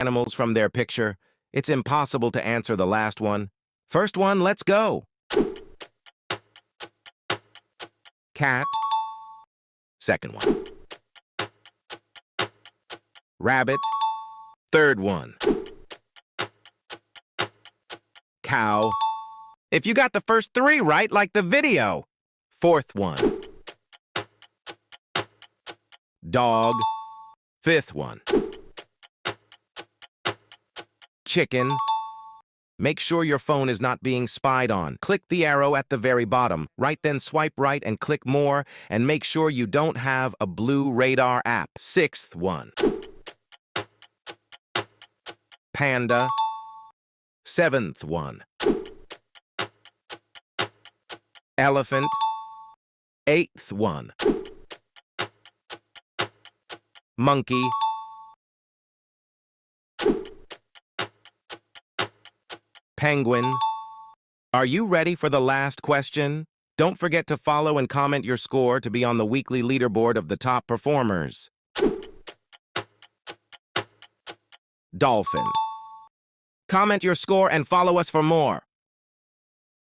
animals from their picture. It's impossible to answer the last one. First one, let's go. Cat. Second one. Rabbit. Third one. Cow. If you got the first three right, like the video. Fourth one. Dog. Fifth one. Chicken. Make sure your phone is not being spied on. Click the arrow at the very bottom. Right, then swipe right and click more, and make sure you don't have a blue radar app. Sixth one. Panda. Seventh one. Elephant. Eighth one. Monkey. Penguin. Are you ready for the last question? Don't forget to follow and comment your score to be on the weekly leaderboard of the top performers. Dolphin. Comment your score and follow us for more.